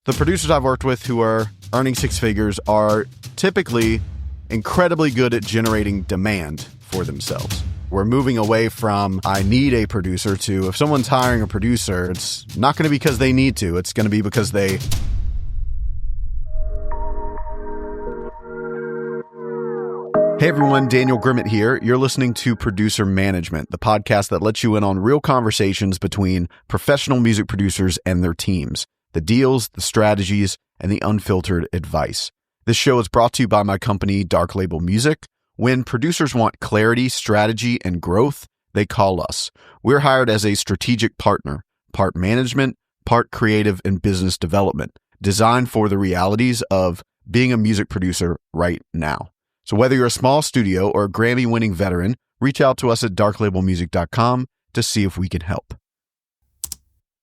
The producers I've worked with who are earning six figures are typically incredibly good at generating demand for themselves. We're moving away from I need a producer to if someone's hiring a producer, it's not going to be because they need to. It's going to be because they... Hey everyone, Daniel Grimmett here. You're listening to Producer Management, the podcast that lets you in on real conversations between professional music producers and their teams. The deals, the strategies, and the unfiltered advice. This show is brought to you by my company, Dark Label Music. When producers want clarity, strategy, and growth, they call us. We're hired as a strategic partner, part management, part creative and business development, designed for the realities of being a music producer right now. So whether you're a small studio or a Grammy-winning veteran, reach out to us at darklabelmusic.com to see if we can help.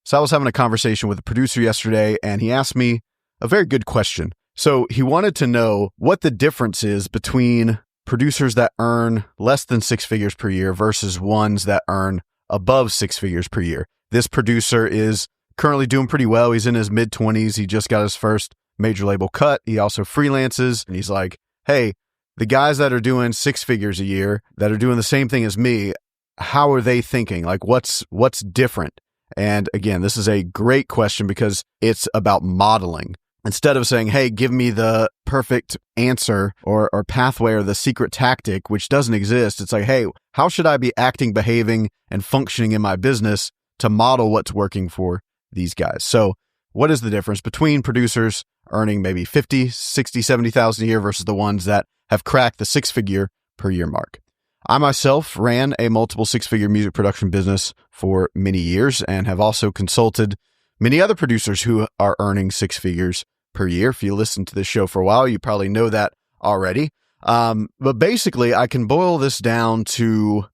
So I was having a conversation with a producer yesterday, and he asked me a very good question. So he wanted to know what the difference is between producers that earn less than six figures per year versus ones that earn above six figures per year. This producer is currently doing pretty well. He's in his mid-20s. He just got his first major label cut. He also freelances, and he's like, hey, the guys that are doing six figures a year, that are doing the same thing as me, how are they thinking? Like, what's different? And again, this is a great question because it's about modeling. Instead of saying, hey, give me the perfect answer or pathway or the secret tactic, which doesn't exist, it's like, hey, how should I be acting, behaving, and functioning in my business to model what's working for these guys? So what is the difference between producers earning maybe 50, 60, 70,000 a year versus the ones that have cracked the six-figure per year mark? I myself ran a multiple six-figure music production business for many years and have also consulted many other producers who are earning six figures per year. If you listen to this show for a while, you probably know that already. But basically, I can boil this down to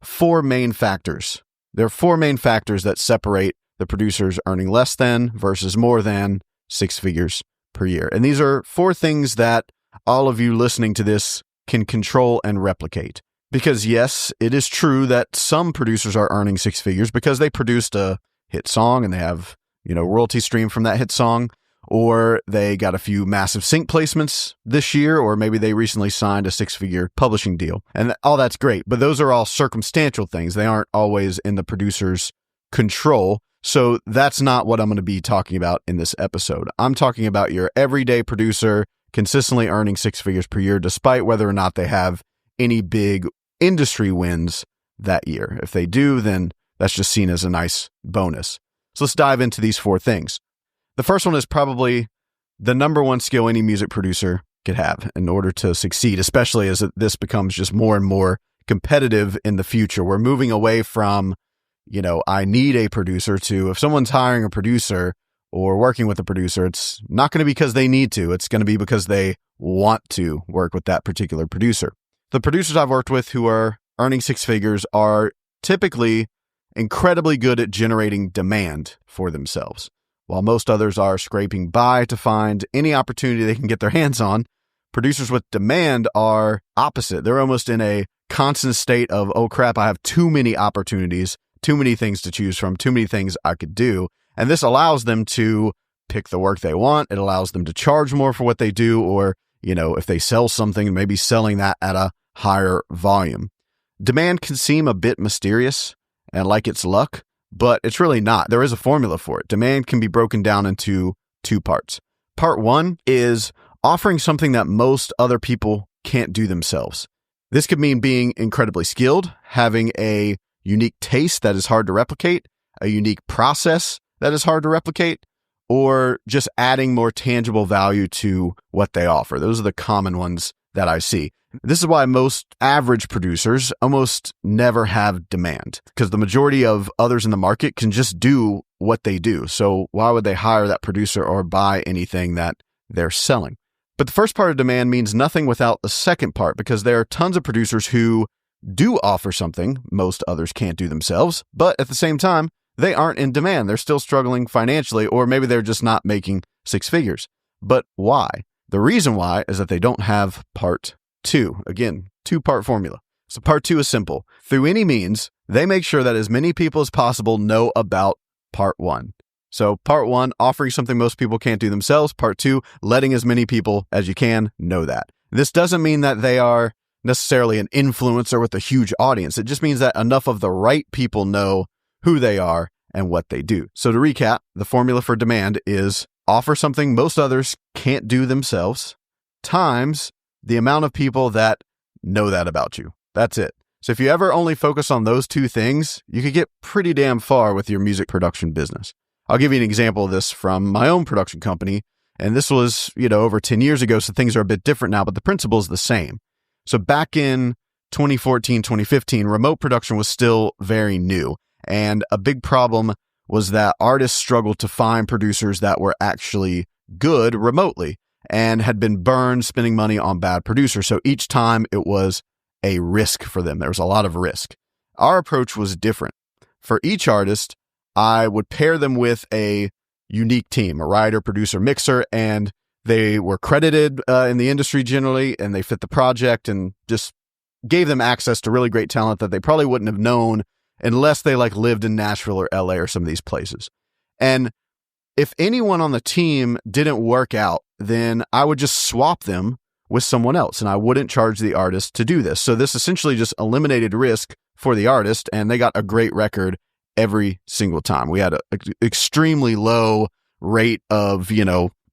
four main factors. There are four main factors that separate the producers earning less than versus more than six figures per year. And these are four things that all of you listening to this can control and replicate. Because yes, it is true that some producers are earning six figures because they produced a hit song and they have, royalty stream from that hit song, or they got a few massive sync placements this year, or maybe they recently signed a six-figure publishing deal. And all that's great, but those are all circumstantial things. They aren't always in the producer's control. So that's not what I'm going to be talking about in this episode. I'm talking about your everyday producer consistently earning six figures per year, despite whether or not they have any big industry wins that year. If they do, then that's just seen as a nice bonus. So let's dive into these four things. The first one is probably the number one skill any music producer could have in order to succeed, especially as this becomes just more and more competitive in the future. We're moving away from, I need a producer to if someone's hiring a producer or working with a producer, it's not going to be because they need to. It's going to be because they want to work with that particular producer. The producers I've worked with who are earning six figures are typically incredibly good at generating demand for themselves. While most others are scraping by to find any opportunity they can get their hands on, producers with demand are opposite. They're almost in a constant state of, oh crap, I have too many opportunities, too many things to choose from, too many things I could do. And this allows them to pick the work they want. It allows them to charge more for what they do, or, if they sell something, maybe selling that at a higher volume. Demand can seem a bit mysterious and like it's luck, but it's really not. There is a formula for it. Demand can be broken down into two parts. Part one is offering something that most other people can't do themselves. This could mean being incredibly skilled, having a unique taste that is hard to replicate, a unique process that is hard to replicate, or just adding more tangible value to what they offer. Those are the common ones that I see. This is why most average producers almost never have demand, because the majority of others in the market can just do what they do. So why would they hire that producer or buy anything that they're selling? But the first part of demand means nothing without the second part, because there are tons of producers who do offer something most others can't do themselves, but at the same time, they aren't in demand. They're still struggling financially, or maybe they're just not making six figures. But why? The reason why is that they don't have part two. Again, two-part formula. So part two is simple. Through any means, they make sure that as many people as possible know about part one. So part one, offering something most people can't do themselves. Part two, letting as many people as you can know that. This doesn't mean that they are necessarily an influencer with a huge audience. It just means that enough of the right people know who they are and what they do. So to recap, the formula for demand is offer something most others can't do themselves times the amount of people that know that about you. That's it. So if you ever only focus on those two things, you could get pretty damn far with your music production business. I'll give you an example of this from my own production company. And this was, over 10 years ago, so things are a bit different now, but the principle is the same. So back in 2014, 2015, remote production was still very new. And a big problem was that artists struggled to find producers that were actually good remotely and had been burned spending money on bad producers. So each time it was a risk for them. There was a lot of risk. Our approach was different. For each artist, I would pair them with a unique team, a writer, producer, mixer, and they were credited in the industry generally, and they fit the project and just gave them access to really great talent that they probably wouldn't have known unless they lived in Nashville or LA or some of these places. And if anyone on the team didn't work out, then I would just swap them with someone else, and I wouldn't charge the artist to do this. So this essentially just eliminated risk for the artist, and they got a great record every single time. We had an extremely low rate of,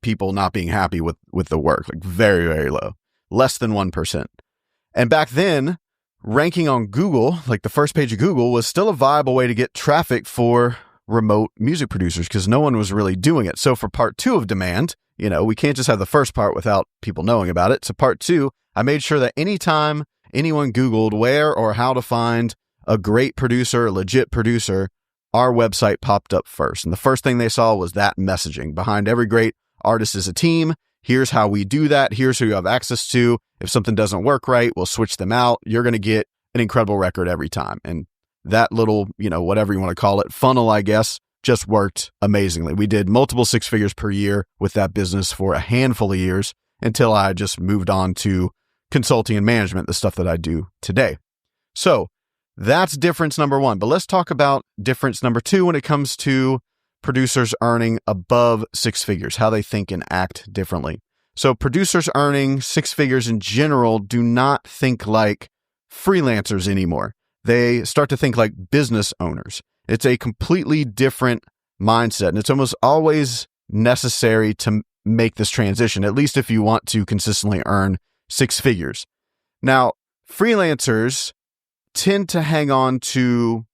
people not being happy with the work, very, very low, less than 1%. And back then, ranking on Google, the first page of Google, was still a viable way to get traffic for remote music producers because no one was really doing it. So for part two of demand, we can't just have the first part without people knowing about it. So part two, I made sure that anytime anyone Googled where or how to find a great producer, a legit producer, our website popped up first. And the first thing they saw was that messaging. Behind every great artist is a team. Here's how we do that. Here's who you have access to. If something doesn't work right, we'll switch them out. You're going to get an incredible record every time. And that little, whatever you want to call it, funnel, I guess, just worked amazingly. We did multiple six figures per year with that business for a handful of years until I just moved on to consulting and management, the stuff that I do today. So that's difference number one. But let's talk about difference number two when it comes to producers earning above six figures, how they think and act differently. So producers earning six figures in general do not think like freelancers anymore. They start to think like business owners. It's a completely different mindset, and it's almost always necessary to make this transition, at least if you want to consistently earn six figures. Now, freelancers tend to hang on to,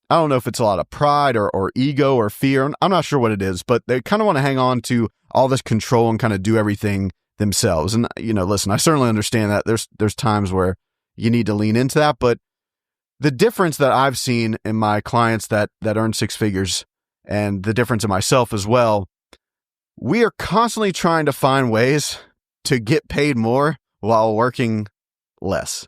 I don't know if it's a lot of pride or ego or fear. I'm not sure what it is, but they kind of want to hang on to all this control and kind of do everything themselves. And, listen, I certainly understand that there's times where you need to lean into that, but the difference that I've seen in my clients that earn six figures and the difference in myself as well, we are constantly trying to find ways to get paid more while working less.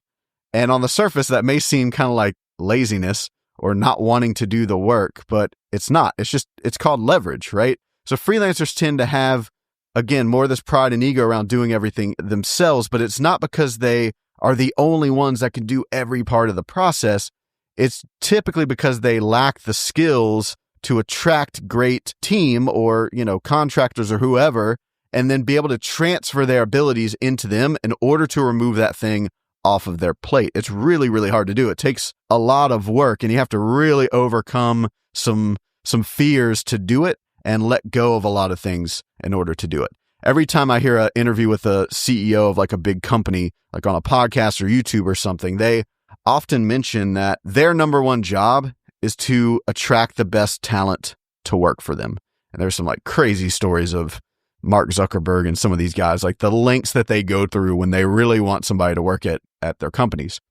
And on the surface, that may seem kind of like laziness or not wanting to do the work, but it's not. It's called leverage, right? So freelancers tend to have, again, more of this pride and ego around doing everything themselves, but it's not because they are the only ones that can do every part of the process. It's typically because they lack the skills to attract great team or, contractors or whoever, and then be able to transfer their abilities into them in order to remove that thing off of their plate. It's really, really hard to do. It takes a lot of work, and you have to really overcome some fears to do it and let go of a lot of things in order to do it. Every time I hear an interview with a CEO of a big company, like on a podcast or YouTube or something, they often mention that their number one job is to attract the best talent to work for them. And there's some crazy stories of Mark Zuckerberg and some of these guys, the lengths that they go through when they really want somebody to work at their companies.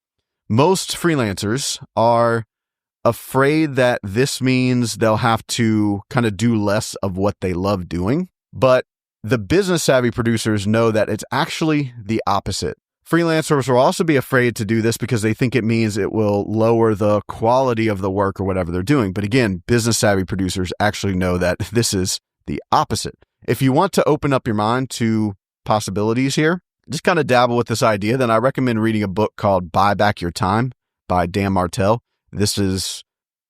Most freelancers are afraid that this means they'll have to kind of do less of what they love doing. But the business savvy producers know that it's actually the opposite. Freelancers will also be afraid to do this because they think it means it will lower the quality of the work or whatever they're doing. But again, business savvy producers actually know that this is the opposite. If you want to open up your mind to possibilities here, just kind of dabble with this idea, then I recommend reading a book called Buy Back Your Time by Dan Martell. This is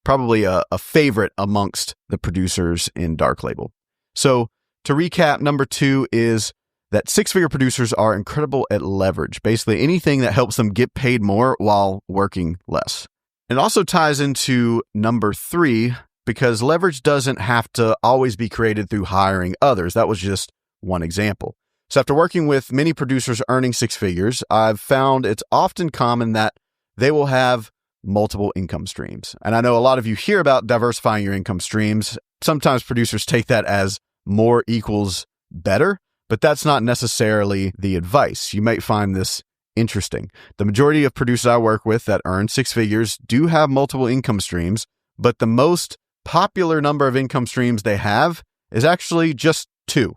probably a favorite amongst the producers in Dark Label. So to recap, number 2 is that six-figure producers are incredible at leverage, basically anything that helps them get paid more while working less. It also ties into number 3 because leverage doesn't have to always be created through hiring others. That was just one example. So after working with many producers earning 6 figures, I've found it's often common that they will have multiple income streams. And I know a lot of you hear about diversifying your income streams. Sometimes producers take that as more equals better, but that's not necessarily the advice. You might find this interesting. The majority of producers I work with that earn 6 figures do have multiple income streams, but the most popular number of income streams they have is actually just two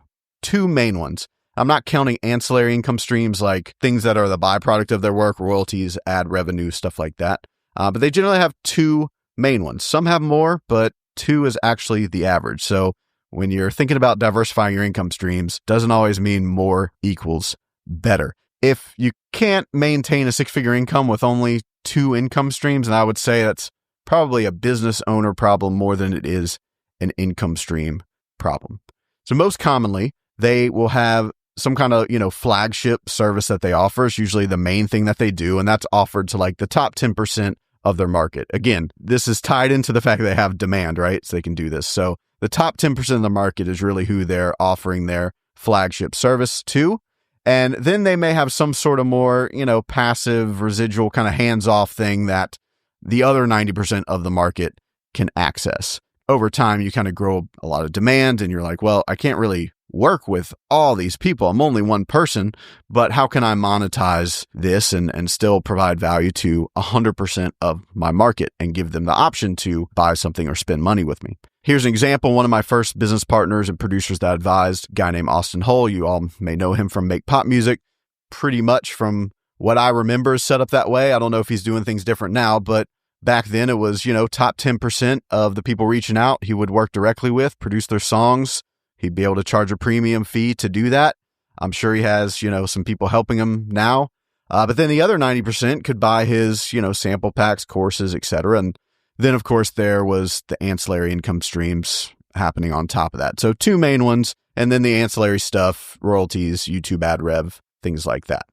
main ones. I'm not counting ancillary income streams like things that are the byproduct of their work, royalties, ad revenue, stuff like that. But they generally have 2 main ones. Some have more, but 2 is actually the average. So when you're thinking about diversifying your income streams, doesn't always mean more equals better. If you can't maintain a 6-figure income with only 2 income streams, and I would say that's probably a business owner problem more than it is an income stream problem. So most commonly, they will have some kind of, flagship service that they offer. It's usually the main thing that they do, and that's offered to like the top 10% of their market. Again, this is tied into the fact that they have demand, right? So they can do this. So the top 10% of the market is really who they're offering their flagship service to. And then they may have some sort of more, passive, residual kind of hands-off thing that the other 90% of the market can access. Over time, you kind of grow a lot of demand and you're like, well, I can't really work with all these people. I'm only one person, but how can I monetize this and still provide value to 100% of my market and give them the option to buy something or spend money with me? Here's an example. One of my first business partners and producers that I advised, a guy named Austin Hull. You all may know him from Make Pop Music. Pretty much from what I remember is set up that way. I don't know if he's doing things different now, but back then it was, top 10% of the people reaching out, he would work directly with, produce their songs. He'd be able to charge a premium fee to do that. I'm sure he has, some people helping him now. But then the other 90% could buy his, sample packs, courses, etc. And then, of course, there was the ancillary income streams happening on top of that. So 2 main ones, and then the ancillary stuff, royalties, YouTube ad rev, things like that.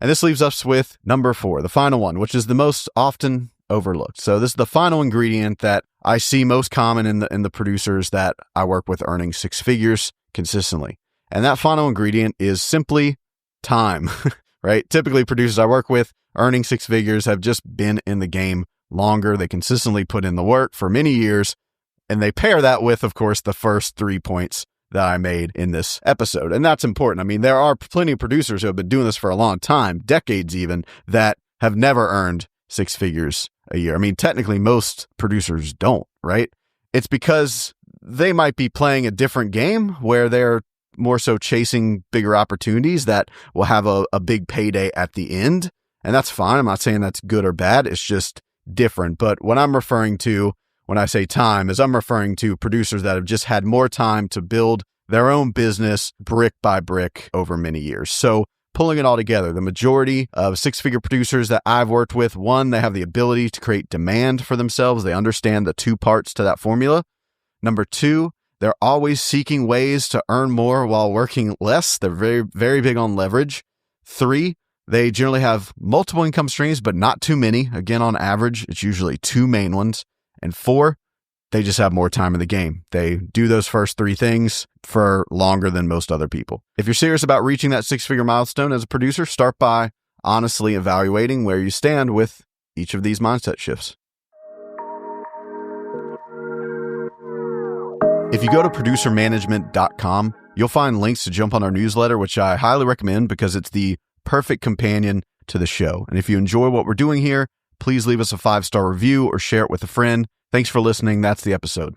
And this leaves us with number 4, the final one, which is the most often overlooked. So this is the final ingredient that I see most common in the producers that I work with earning 6 figures consistently. And that final ingredient is simply time, right? Typically producers I work with earning 6 figures have just been in the game longer. They consistently put in the work for many years. And they pair that with, of course, the first 3 points that I made in this episode. And that's important. I mean, there are plenty of producers who have been doing this for a long time, decades even, that have never earned 6 figures a year. I mean, technically most producers don't, right? It's because they might be playing a different game where they're more so chasing bigger opportunities that will have a big payday at the end. And that's fine. I'm not saying that's good or bad. It's just different. But what I'm referring to when I say time is I'm referring to producers that have just had more time to build their own business brick by brick over many years. So pulling it all together, the majority of 6-figure producers that I've worked with, 1, they have the ability to create demand for themselves. They understand the 2 parts to that formula. Number 2, they're always seeking ways to earn more while working less. They're very, very big on leverage. 3, they generally have multiple income streams, but not too many. Again, on average, it's usually 2 main ones. And 4, they just have more time in the game. They do those first 3 things for longer than most other people. If you're serious about reaching that 6-figure milestone as a producer, start by honestly evaluating where you stand with each of these mindset shifts. If you go to producermanagement.com, you'll find links to jump on our newsletter, which I highly recommend because it's the perfect companion to the show. And if you enjoy what we're doing here, please leave us a 5-star review or share it with a friend. Thanks for listening. That's the episode.